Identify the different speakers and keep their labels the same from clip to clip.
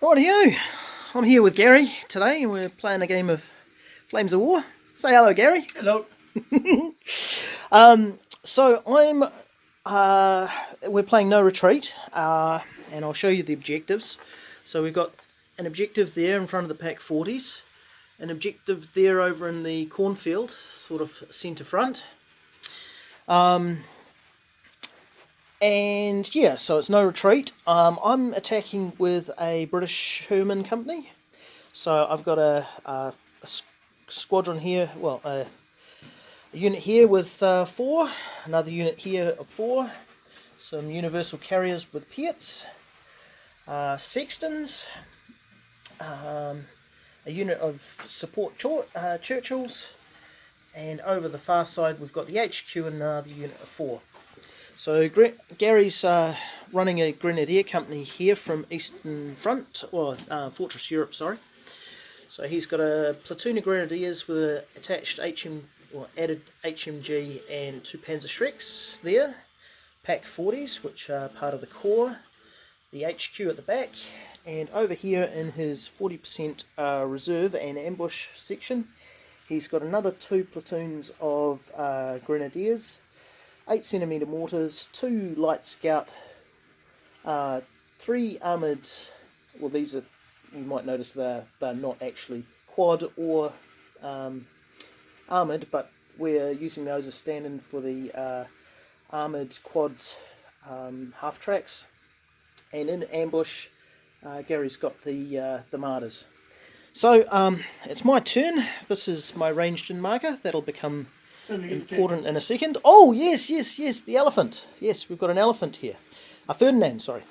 Speaker 1: Rightio, I'm here with Gary today and we're playing a game of Flames of War. Say hello, Gary.
Speaker 2: Hello.
Speaker 1: So we're playing No Retreat, and I'll show you the objectives. So we've got an objective there in front of the Pack 40s, an objective there over in the cornfield, sort of centre front. And yeah, so it's No Retreat. I'm attacking with a British Sherman company. So I've got a squadron here, well, a unit here with 4, another unit here of 4, some universal carriers with Piets, sextons, a unit of support Churchills, and over the far side we've got the HQ and another unit of 4. So Gary's running a Grenadier company here from Eastern Front, or Fortress Europe, sorry. So he's got a platoon of Grenadiers with an attached added HMG and 2 Panzerschrecks there, Pack 40s, which are part of the core, the HQ at the back, and over here in his 40% reserve and ambush section, he's got another 2 platoons of Grenadiers, 8cm mortars, 2 light scout, 3 armoured, well these are, you might notice they're not actually quad or armoured, but we're using those as stand-in for the armoured quad half tracks. And in ambush, Gary's got the martyrs. So it's my turn. This is my ranged-in marker. That'll become important in a second. Oh yes, the elephant. Yes, we've got an elephant here. A Ferdinand, sorry.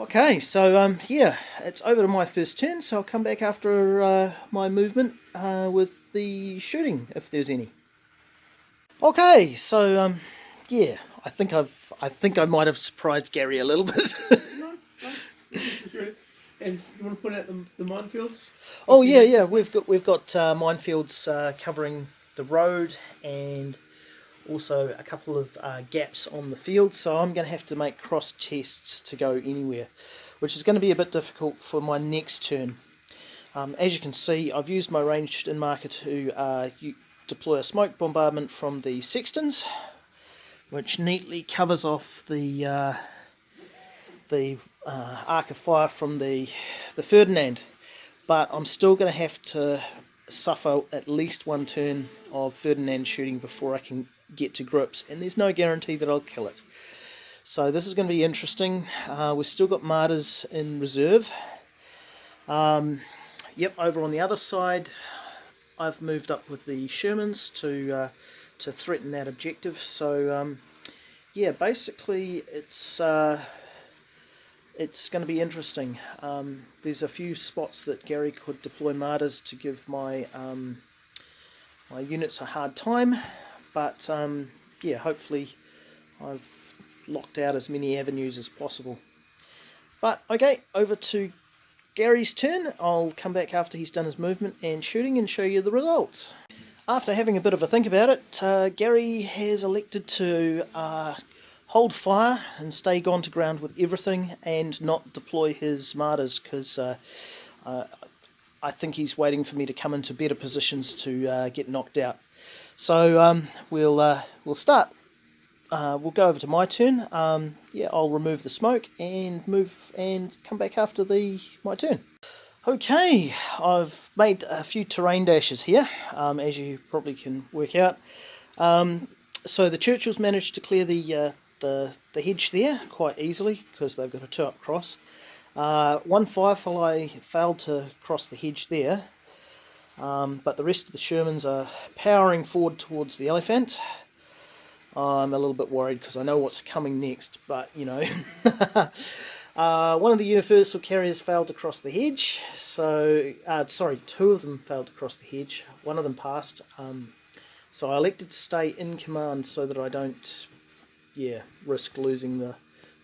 Speaker 1: Okay, so yeah, it's over to my first turn, so I'll come back after my movement with the shooting, if there's any. Okay, so yeah, I think I might have surprised Gary a little bit.
Speaker 2: No. And you want to put out the minefields?
Speaker 1: Oh yeah, we've got minefields covering the road and also a couple of gaps on the field, so I'm going to have to make cross tests to go anywhere, which is going to be a bit difficult for my next turn. As you can see, I've used my ranged-in marker to deploy a smoke bombardment from the sextons, which neatly covers off the arc of fire from the Ferdinand, but I'm still going to have to suffer at least one turn of Ferdinand shooting before I can get to grips, and there's no guarantee that I'll kill it. So this is going to be interesting. We've still got martyrs in reserve. Yep, over on the other side I've moved up with the Shermans to threaten that objective. So yeah, basically it's going to be interesting. There's a few spots that Gary could deploy martyrs to give my my units a hard time, but yeah, hopefully I've locked out as many avenues as possible. But okay, over to Gary's turn. I'll come back after he's done his movement and shooting and show you the results. After having a bit of a think about it, Gary has elected to hold fire and stay gone to ground with everything and not deploy his martyrs, because I think he's waiting for me to come into better positions to get knocked out. So we'll start. We'll go over to my turn. Yeah, I'll remove the smoke and move and come back after my turn. Okay, I've made a few terrain dashes here, as you probably can work out. So the Churchills managed to clear the hedge there quite easily because they've got a 2-up cross. One Firefly failed to cross the hedge there, but the rest of the Shermans are powering forward towards the elephant. I'm a little bit worried because I know what's coming next, but you know. One of the universal carriers failed to cross the hedge, so sorry, 2 of them failed to cross the hedge. One of them passed, so I elected to stay in command so that I don't risk losing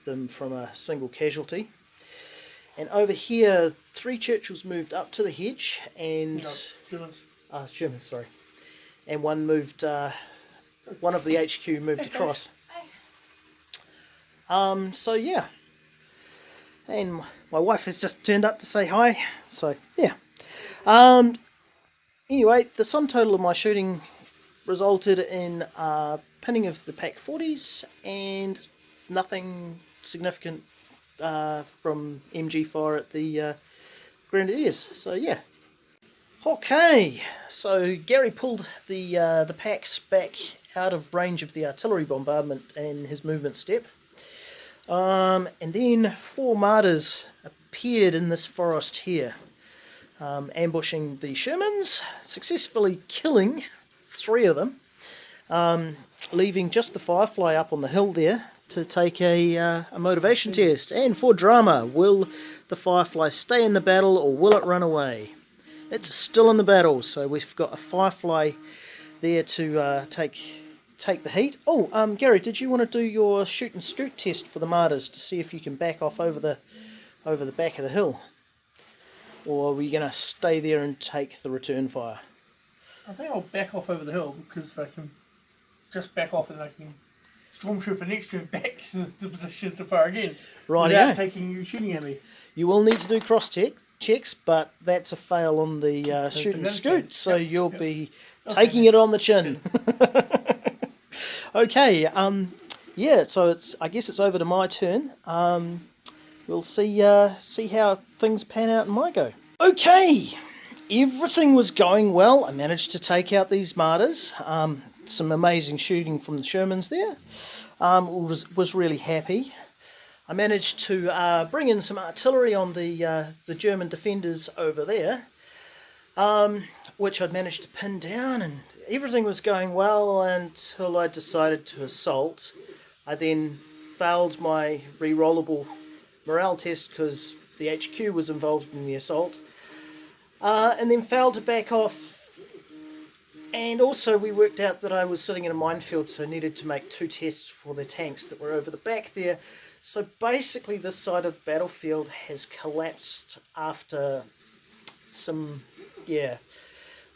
Speaker 1: them from a single casualty. And over here, 3 Churchills moved up to the hedge, and Shermans, sorry, and one moved. One of the HQ moved across. So yeah, and my wife has just turned up to say hi. So yeah. Anyway, the sum total of my shooting resulted in pinning of the Pack 40s and nothing significant from MG fire at the Grenadiers. So yeah. Okay, so Gary pulled the packs back out of range of the artillery bombardment in his movement step. And then 4 martyrs appeared in this forest here, ambushing the Shermans, successfully killing 3 of them, leaving just the Firefly up on the hill there to take a motivation test. And for drama, will the Firefly stay in the battle or will it run away? It's still in the battle, so we've got a Firefly there to take the heat. Oh, Gary, did you want to do your shoot and scoot test for the martyrs to see if you can back off over the back of the hill? Or are we going to stay there and take the return fire?
Speaker 2: I think I'll back off over the hill because I can just back off and I can stormtrooper next to me back to the positions to fire again.
Speaker 1: Right,
Speaker 2: without taking you shooting at me.
Speaker 1: You will need to do cross checks, but that's a fail on the shoot and scoot, so you'll be taking it on the chin. Okay, yeah, so I guess it's over to my turn. We'll see how things pan out in my go. Okay, everything was going well. I managed to take out these martyrs. Some amazing shooting from the Shermans there. Was really happy. I managed to bring in some artillery on the German defenders over there, which I'd managed to pin down, and everything was going well until I decided to assault. I then failed my re-rollable morale test because the HQ was involved in the assault, and then failed to back off. And also we worked out that I was sitting in a minefield, so I needed to make 2 tests for the tanks that were over the back there. So basically this side of the battlefield has collapsed after some, yeah.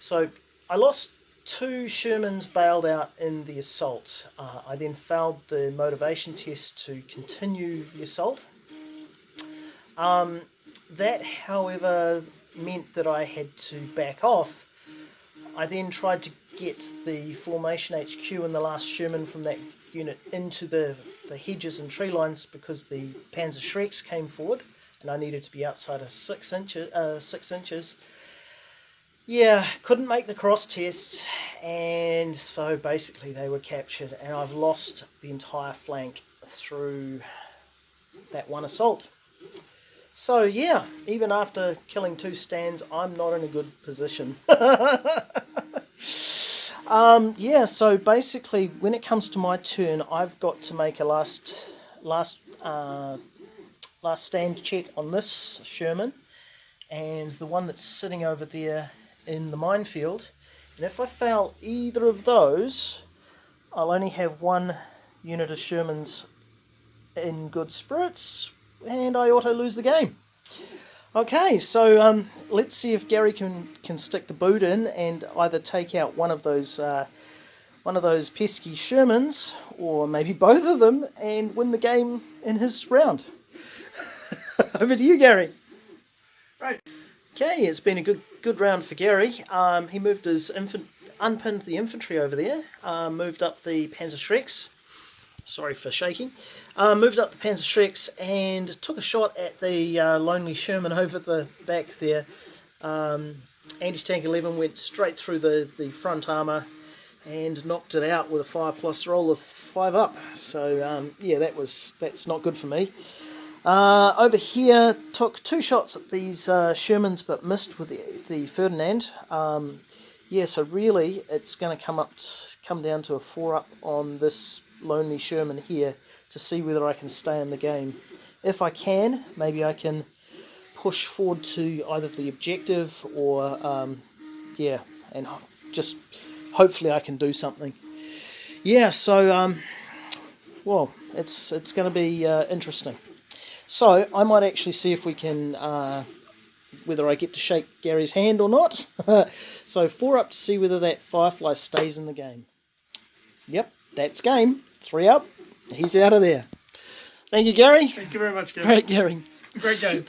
Speaker 1: So I lost 2 Shermans bailed out in the assault. I then failed the motivation test to continue the assault. That, however, meant that I had to back off. I then tried to get the formation HQ and the last Sherman from that unit into the hedges and tree lines because the Panzerschrecks came forward and I needed to be outside of 6 inches. Yeah, couldn't make the cross tests, and so basically they were captured, and I've lost the entire flank through that one assault. So yeah, even after killing 2 stands, I'm not in a good position. Yeah, so basically when it comes to my turn, I've got to make a last stand check on this Sherman and the one that's sitting over there in the minefield. And if I fail either of those, I'll only have 1 unit of Shermans in good spirits, and I auto lose the game. Okay, so let's see if Gary can stick the boot in and either take out one of those pesky Shermans, or maybe both of them, and win the game in his round. Over to you, Gary.
Speaker 2: Right.
Speaker 1: Okay, it's been a good round for Gary. He moved his unpinned the infantry over there, moved up the Panzerschrecks. Sorry for shaking. Moved up the Panzerschrecks and took a shot at the lonely Sherman over the back there. Anti-tank 11 went straight through the front armour and knocked it out with a 5+ roll of 5 up. So yeah, that's not good for me. Over here, took 2 shots at these Shermans but missed with the Ferdinand. Yeah, so really it's going to come down to a 4 up on this lonely Sherman here to see whether I can stay in the game. If I can, maybe I can push forward to either the objective or yeah, and just hopefully I can do something. Yeah, so well, it's going to be interesting. So I might actually see if we can whether I get to shake Gary's hand or not. So 4 up to see whether that Firefly stays in the game. Yep, that's game. 3 up. He's out of there. Thank you, Gary.
Speaker 2: Thank you very much, Gary.
Speaker 1: Great, Gary.
Speaker 2: Great game.